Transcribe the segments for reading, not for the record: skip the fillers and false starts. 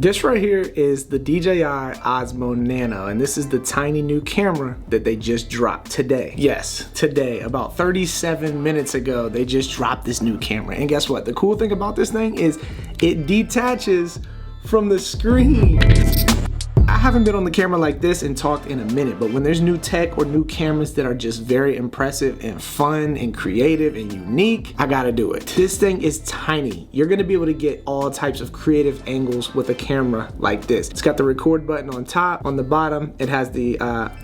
This right here is the DJI Osmo Nano, and this is the tiny new camera that they just dropped today. Yes, today, about 37 minutes ago, they just dropped this new camera. And guess what? The cool thing about this thing is it detaches from the screen. I haven't been on the camera like this and talked in a minute, but when there's new tech or new cameras that are just very impressive and fun and creative and unique, I gotta do it. This thing is tiny. You're gonna be able to get all types of creative angles with a camera like this. It's got the record button on top. On the bottom, it has the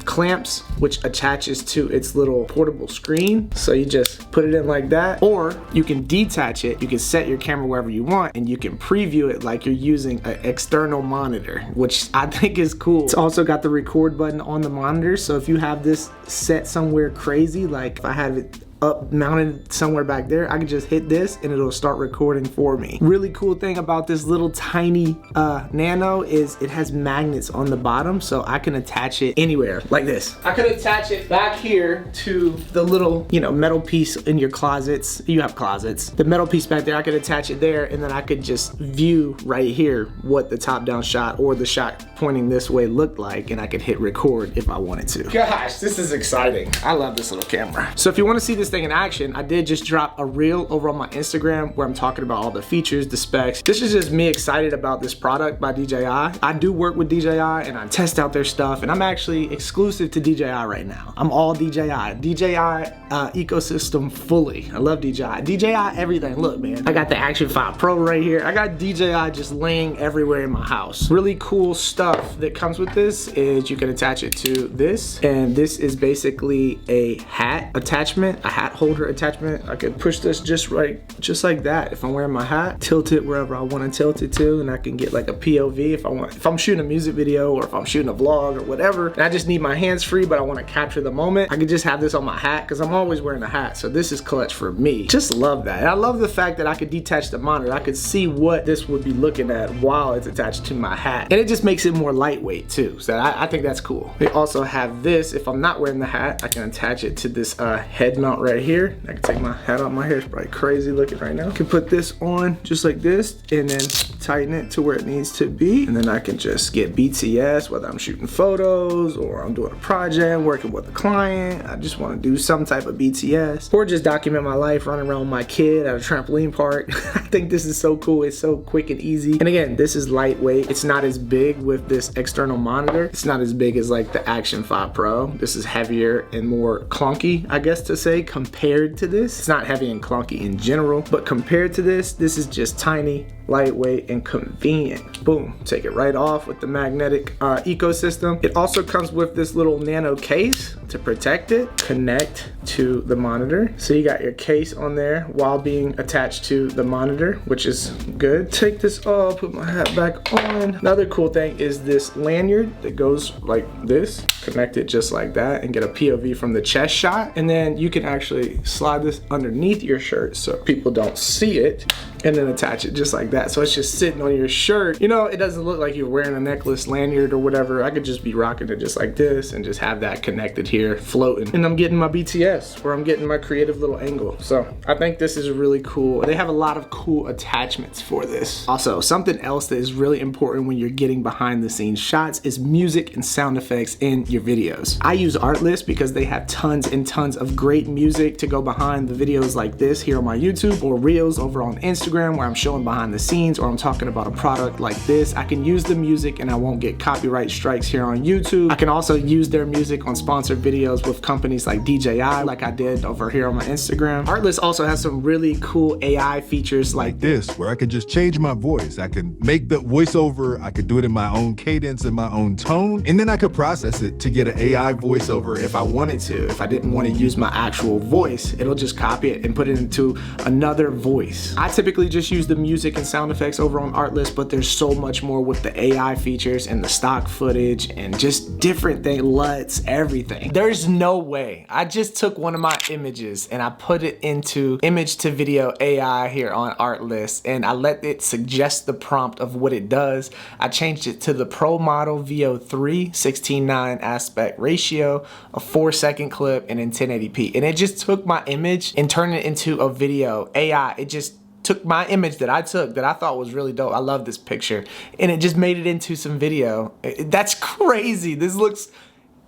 clamps, which attaches to its little portable screen. So you just put it in like that, or you can detach it. You can set your camera wherever you want, and you can preview it like you're using an external monitor, which I think is cool. It's also got the record button on the monitor, so if you have this set somewhere crazy, like if I had it up mounted somewhere back there, I can just hit this and it'll start recording for me. Really cool thing about this little tiny Nano is it has magnets on the bottom, so I can attach it anywhere like this. I could attach it back here to the little, metal piece in your closets. You have closets. The metal piece back there, I could attach it there, and then I could just view right here what the top-down shot or the shot pointing this way looked like, and I could hit record if I wanted to. Gosh, this is exciting. I love this little camera. So if you want to see this thing in action, I did just drop a reel over on my Instagram where I'm talking about all the features, the specs. This is just me excited about this product by DJI. I do work with DJI and I test out their stuff, and I'm actually exclusive to DJI right now. I'm all DJI. DJI ecosystem fully. I love DJI. DJI everything. Look, man, I got the Action 5 Pro right here. I got DJI just laying everywhere in my house. Really cool stuff that comes with this is you can attach it to this, and this is basically a hat attachment, a hat holder attachment. I could push this just like that. If I'm wearing my hat, tilt it wherever I want to tilt it to, and I can get like a POV if I want. If I'm shooting a music video or if I'm shooting a vlog or whatever, and I just need my hands free, but I want to capture the moment, I could just have this on my hat because I'm always wearing a hat. So this is clutch for me. Just love that. And I love the fact that I could detach the monitor. I could see what this would be looking at while it's attached to my hat, and it just makes it more lightweight too. So I think that's cool. They also have this. If I'm not wearing the hat, I can attach it to this head mount right here. I can take my hat off. My hair is probably crazy looking right now. I can put this on just like this and then tighten it to where it needs to be. And then I can just get BTS, whether I'm shooting photos or I'm doing a project, working with a client. I just want to do some type of BTS or just document my life running around with my kid at a trampoline park. I think this is so cool. It's so quick and easy. And again, this is lightweight. It's not as big with this external monitor. It's not as big as like the Action 5 Pro. This is heavier and more clunky, I guess to say, compared to this. It's not heavy and clunky in general, but compared to this is just tiny, lightweight, and convenient. Boom, take it right off with the magnetic ecosystem. It also comes with this little nano case to protect it, connect to the monitor. So you got your case on there while being attached to the monitor, which is good. Take this off, put my hat back on. Another cool thing is this lanyard that goes like this. Connect it just like that and get a POV from the chest shot. And then you can actually slide this underneath your shirt so people don't see it, and then attach it just like that. So it's just sitting on your shirt. It doesn't look like you're wearing a necklace, lanyard, or whatever. I could just be rocking it just like this and just have that connected here, floating. And I'm getting my BTS, where I'm getting my creative little angle. So I think this is really cool. They have a lot of cool attachments for this. Also, something else that is really important when you're getting behind the scenes shots is music and sound effects in your videos. I use Artlist because they have tons and tons of great music to go behind the videos like this here on my YouTube, or reels over on Instagram where I'm showing behind the scenes, or I'm talking about a product like this. I can use the music and I won't get copyright strikes here on YouTube. I can also use their music on sponsored videos with companies like DJI, like I did over here on my Instagram. Artlist also has some really cool AI features like this, where I can just change my voice. I can make the voiceover, I could do it in my own cadence and my own tone, and then I could process it to get an AI voiceover if I wanted to. If I didn't want to use my actual voice, it'll just copy it and put it into another voice. I typically just use the music and sound effects over on Artlist, but there's so much more with the AI features and the stock footage and just different things, LUTs, everything. There's no way. I just took one of my images and I put it into image to video AI here on Artlist, and I let it suggest the prompt of what it does. I changed it to the Pro Model VO3 16:9 aspect ratio, a 4-second clip, and in 1080p. And it just took my image and turned it into a video. AI, it just took my image that I took that I thought was really dope. I love this picture, and it just made it into some video. That's crazy. This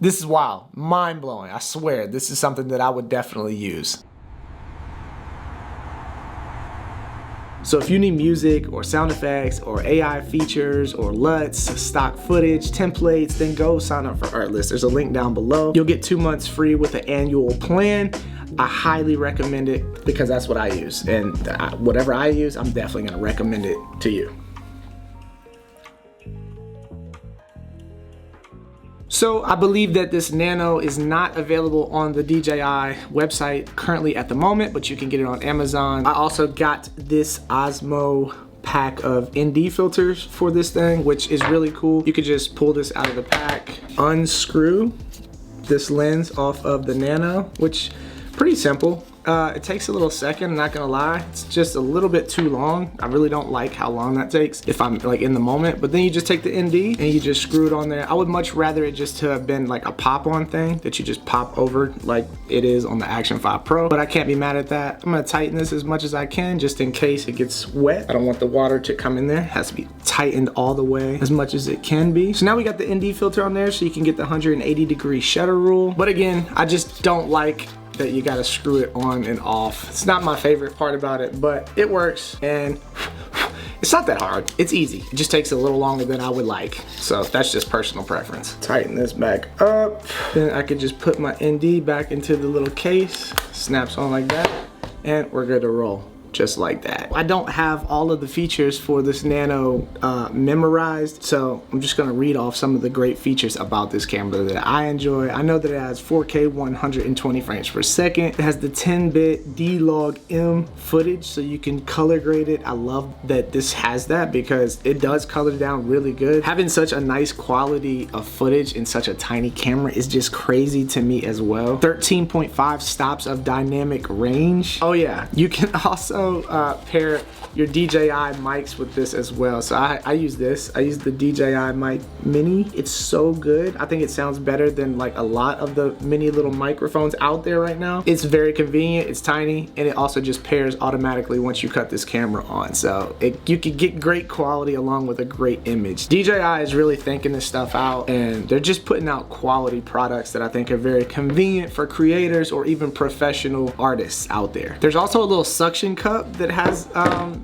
is wild, mind-blowing. I swear, this is something that I would definitely use. So if you need music or sound effects or AI features or LUTs, stock footage, templates, then go sign up for Artlist. There's a link down below. You'll get 2 months free with an annual plan. I highly recommend it because that's what I use. And whatever I use, I'm definitely gonna recommend it to you. So I believe that this Nano is not available on the DJI website currently at the moment, but you can get it on Amazon. I also got this Osmo pack of ND filters for this thing, which is really cool. You could just pull this out of the pack, unscrew this lens off of the Nano, which pretty simple. It takes a little second, I'm not gonna lie. It's just a little bit too long. I really don't like how long that takes if I'm like in the moment. But then you just take the ND and you just screw it on there. I would much rather it just to have been like a pop-on thing that you just pop over like it is on the Action 5 Pro. But I can't be mad at that. I'm gonna tighten this as much as I can just in case it gets wet. I don't want the water to come in there. It has to be tightened all the way as much as it can be. So now we got the ND filter on there so you can get the 180-degree shutter rule. But again, I just don't like that you gotta screw it on and off. It's not my favorite part about it, but it works and it's not that hard. It's easy. It just takes a little longer than I would like. So that's just personal preference. Tighten this back up. Then I could just put my ND back into the little case. Snaps on like that and we're good to roll. Just like that. I don't have all of the features for this Nano memorized, so I'm just gonna read off some of the great features about this camera that I enjoy. I know that it has 4K 120 frames per second. It has the 10-bit D-Log-M footage, so you can color grade it. I love that this has that because it does color down really good. Having such a nice quality of footage in such a tiny camera is just crazy to me as well. 13.5 stops of dynamic range. Oh yeah, you can also pair your DJI mics with this as well. So I use this. I use the DJI mic mini. It's so good. I think it sounds better than like a lot of the mini little microphones out there right now. It's very convenient, it's tiny, and it also just pairs automatically once you cut this camera on. So you can get great quality along with a great image. DJI is really thinking this stuff out, and they're just putting out quality products that I think are very convenient for creators or even professional artists out there. There's also a little suction cup that has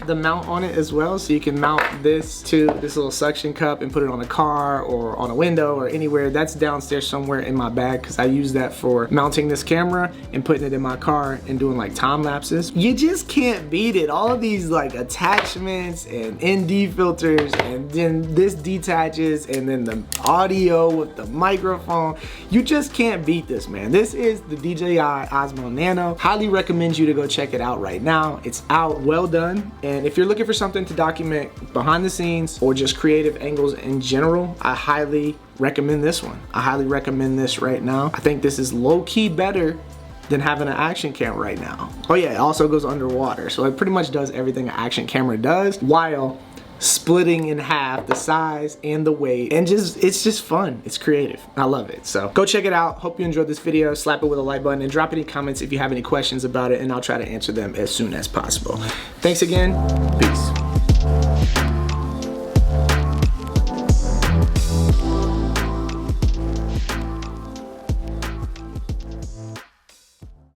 the mount on it as well, so you can mount this to this little suction cup and put it on a car or on a window or anywhere. That's downstairs somewhere in my bag because I use that for mounting this camera and putting it in my car and doing like time lapses. You just can't beat it. All of these like attachments and ND filters, and then this detaches, and then the audio with the microphone. You just can't beat this, man. This is the DJI Osmo Nano. Highly recommend you to go check it out right now. It's out, well done. And if you're looking for something to document behind the scenes or just creative angles in general, I highly recommend this one. I highly recommend this right now. I think this is low-key better than having an action camera right now. Oh yeah, it also goes underwater. So it pretty much does everything an action camera does while splitting in half the size and the weight, and it's just fun. It's creative. I love it. So go check it out. Hope you enjoyed this video. Slap it with a like button and drop any comments if you have any questions about it, and I'll try to answer them as soon as possible. Thanks again. Peace.